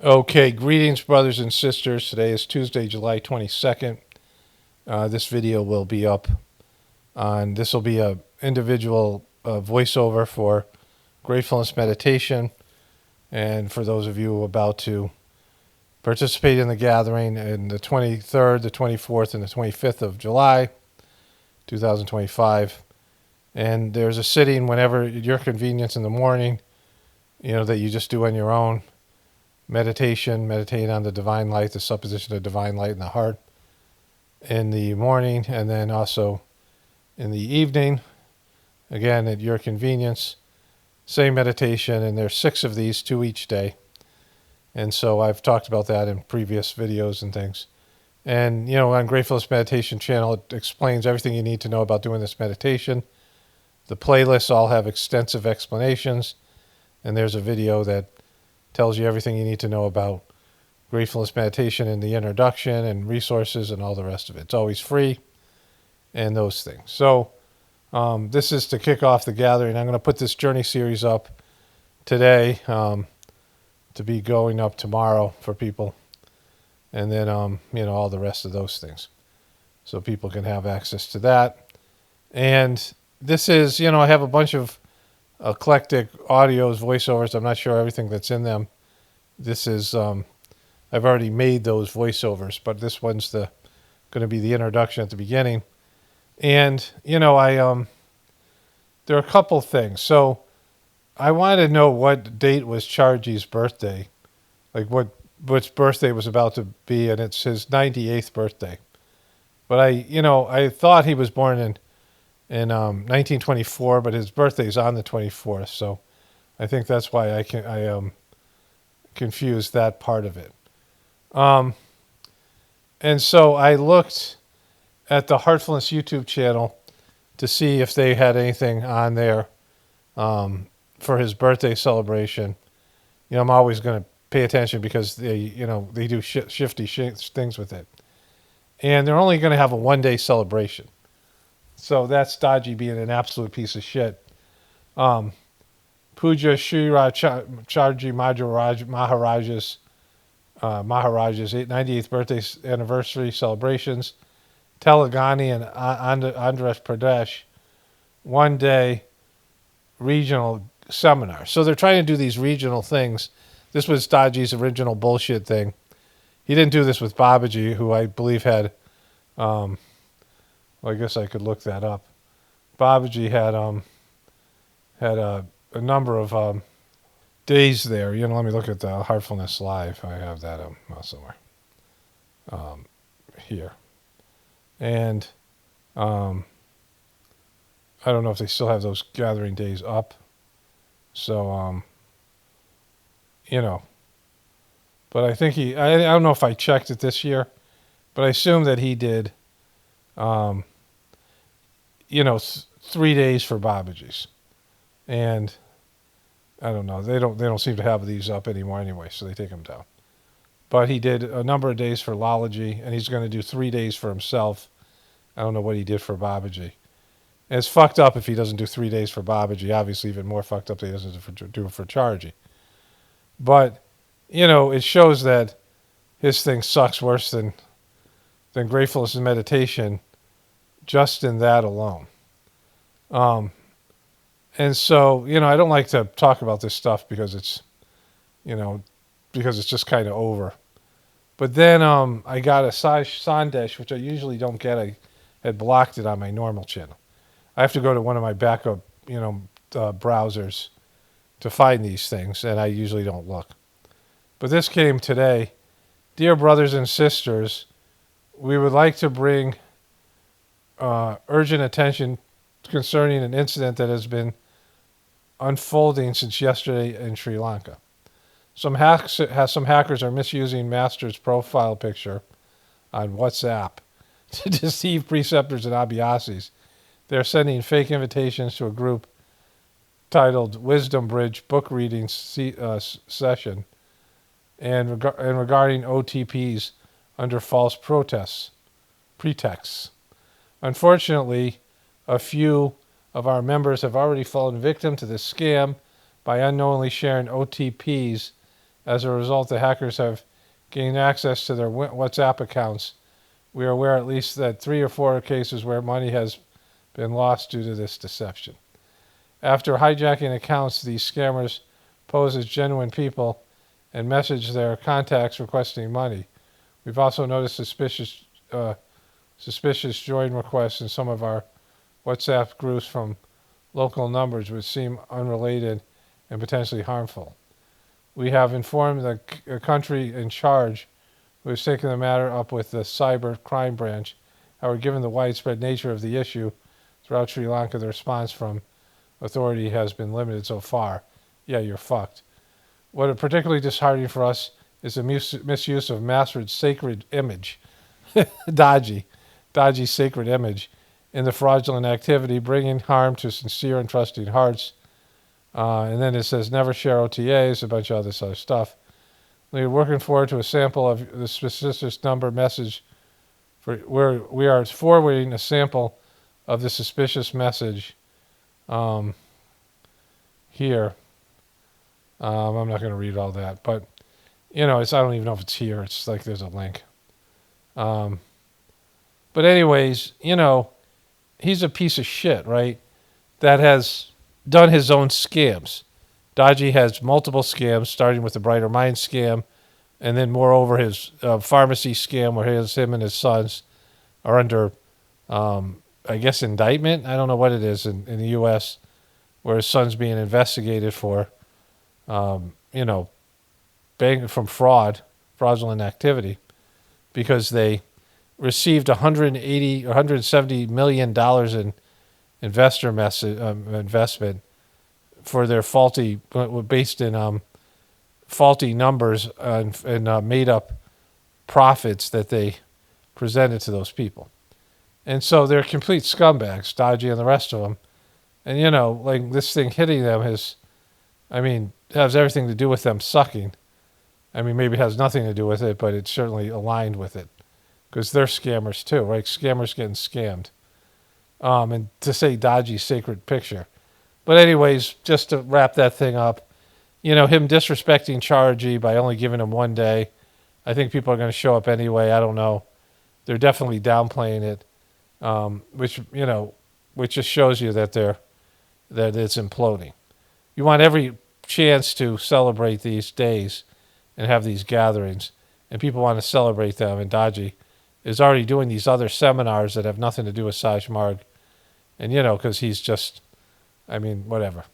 Okay, greetings, brothers and sisters. Today is Tuesday, July 22nd. This video will be up on, this will be a individual voiceover for Gratefulness Meditation. And for those of you about to participate in the gathering in the 23rd, the 24th, and the 25th of July, 2025. And there's a sitting whenever at your convenience in the morning, that you just do on your own. Meditating on the divine light, the supposition of divine light in the heart in the morning, and then also in the evening, again at your convenience. Same meditation, and there's 6 of these, 2 each day. And so I've talked about that in previous videos and things. And, on Gratefulness Meditation channel, it explains everything you need to know about doing this meditation. The playlists all have extensive explanations, and there's a video that tells you everything you need to know about Gratefulness Meditation in the introduction and resources and all the rest of it. It's always free and those things. So this is to kick off the gathering. I'm going to put this journey series up today to be going up tomorrow for people. And then, all the rest of those things. So people can have access to that. And this is, I have a bunch of eclectic audios, voiceovers. I'm not sure everything that's in them. This is, I've already made those voiceovers, but this one's going to be the introduction at the beginning. And, there are a couple things. So I wanted to know what date was Chargie's birthday, like which birthday was about to be, and it's his 98th birthday. But I thought he was born in 1924, but his birthday's on the 24th, so I think that's why I confused that part of it. And so I looked at the Heartfulness YouTube channel to see if they had anything on there for his birthday celebration. I'm always going to pay attention because they do shifty things with it. And they're only going to have a 1-day celebration. So that's dodgy, being an absolute piece of shit. Puja Shri Charji Maharaj's 98th birthday anniversary celebrations, Telangana and Andhra Pradesh 1-day regional seminar. So they're trying to do these regional things. This was Dodgy's original bullshit thing. He didn't do this with Babaji, who I believe had... well, I guess I could look that up. Babaji had a number of days there. Let me look at the Heartfulness Live. I have that somewhere here. And I don't know if they still have those gathering days up. So, but I think I don't know if I checked it this year, but I assume that he did 3 days for Babaji's. And I don't know, they don't seem to have these up anymore anyway, so they take them down. But he did a number of days for Lalaji, and he's going to do 3 days for himself. I don't know what he did for Babaji. And it's fucked up if he doesn't do 3 days for Babaji. Obviously, even more fucked up that he doesn't do it for Charji. But, it shows that his thing sucks worse than Gratefulness and Meditation, just in that alone. And so, I don't like to talk about this stuff because it's just kind of over. But then I got a Sandesh, which I usually don't get. I had blocked it on my normal channel. I have to go to one of my backup, browsers to find these things, and I usually don't look. But this came today. Dear brothers and sisters, we would like to bring urgent attention concerning an incident that has been unfolding since yesterday in Sri Lanka. Some hackers are misusing Master's profile picture on WhatsApp to deceive preceptors and abhyasis. They're sending fake invitations to a group titled Wisdom Bridge Book Reading Session and regarding OTPs under false pretexts. Unfortunately, a few of our members have already fallen victim to this scam by unknowingly sharing OTPs As a result, the hackers have gained access to their WhatsApp accounts. We are aware at least that 3 or 4 cases where money has been lost due to this deception. After hijacking accounts, these scammers pose as genuine people and message their contacts requesting money. We've also noticed suspicious join requests in some of our WhatsApp groups from local numbers which seem unrelated and potentially harmful. We have informed the country in charge, who has taken the matter up with the cyber crime branch. However, given the widespread nature of the issue throughout Sri Lanka, the response from authority has been limited so far. Yeah, you're fucked. What is particularly disheartening for us is the misuse of mastered sacred image, dodgy sacred image, in the fraudulent activity, bringing harm to sincere and trusting hearts. And then it says never share OTAs, a bunch of other stuff. We're working forward to a sample of the suspicious number message. We are forwarding a sample of the suspicious message here. I'm not going to read all that, but I don't even know if it's here. It's like there's a link. But anyways, he's a piece of shit, right? That has done his own scams. Dodgy has multiple scams, starting with the Brighter Mind scam, and then moreover his pharmacy scam, where him and his sons are under, I guess, indictment. I don't know what it is in the U.S., where his son's being investigated for, from fraudulent activity, because they received $180 or $170 million in investment for their based in faulty numbers and made up profits that they presented to those people. And so they're complete scumbags, Dodgy and the rest of them. And, like this thing hitting them has everything to do with them sucking. Maybe it has nothing to do with it, but it's certainly aligned with it. Because they're scammers too, right? Scammers getting scammed. And to say Dodgy sacred picture. But anyways, just to wrap that thing up, him disrespecting Chargy by only giving him 1 day, I think people are going to show up anyway. I don't know. They're definitely downplaying it, which just shows you that it's imploding. You want every chance to celebrate these days and have these gatherings, and people want to celebrate them, and Dodgy is already doing these other seminars that have nothing to do with Sahaj Marg, and because he's just, whatever.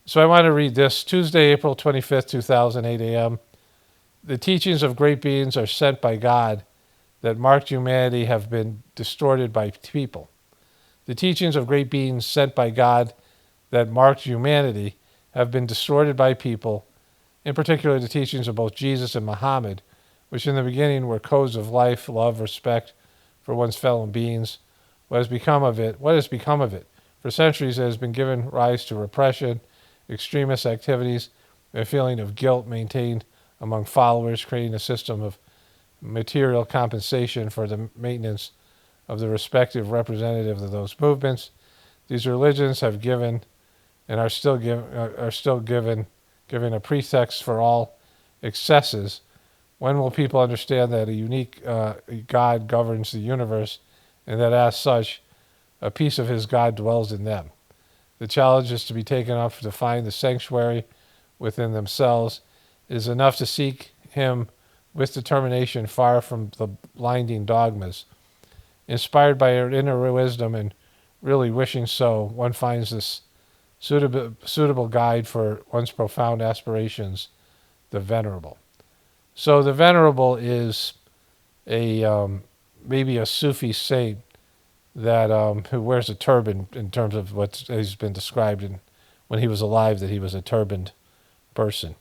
So I want to read this. Tuesday, April 25th, 2008 a.m. The teachings of great beings are sent by God that marked humanity have been distorted by people. The teachings of great beings sent by God that marked humanity have been distorted by people, in particular the teachings of both Jesus and Muhammad, which in the beginning were codes of life, love, respect for one's fellow beings. What has become of it? For centuries it has been given rise to repression, extremist activities, and a feeling of guilt maintained among followers, creating a system of material compensation for the maintenance of the respective representatives of those movements. These religions have given and are still giving a pretext for all excesses. When will people understand that a unique God governs the universe, and that as such, a piece of his God dwells in them? The challenge is to be taken up to find the sanctuary within themselves. It is enough to seek him with determination, far from the blinding dogmas. Inspired by our inner wisdom and really wishing so, one finds this suitable guide for one's profound aspirations, the Venerable. So the Venerable is maybe a Sufi saint that who wears a turban, in terms of what has been described when he was alive, that he was a turbaned person,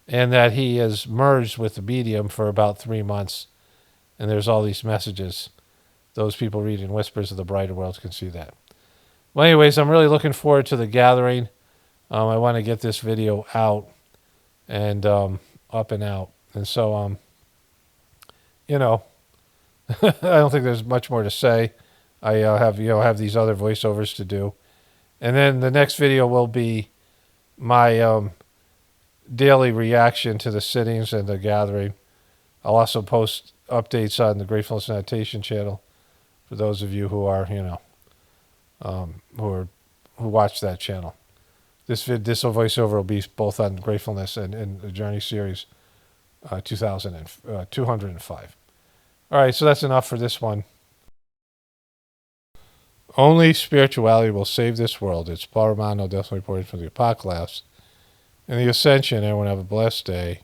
and that he has merged with the medium for about 3 months, and there's all these messages. Those people reading Whispers of the Brighter Worlds can see that. Well, anyways, I'm really looking forward to the gathering. I want to get this video out and up and out. And so, I don't think there's much more to say. I have these other voiceovers to do. And then the next video will be my daily reaction to the sittings and the gathering. I'll also post updates on the Gratefulness Meditation channel for those of you who are, who watch that channel. This voiceover will be both on Gratefulness and the Journey series 205. All right, so that's enough for this one. Only spirituality will save this world. It's Paul Romano, definitely reporting from the Apocalaughs and the Ascension. Everyone have a blessed day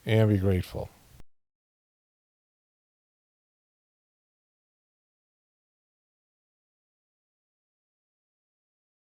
and be grateful.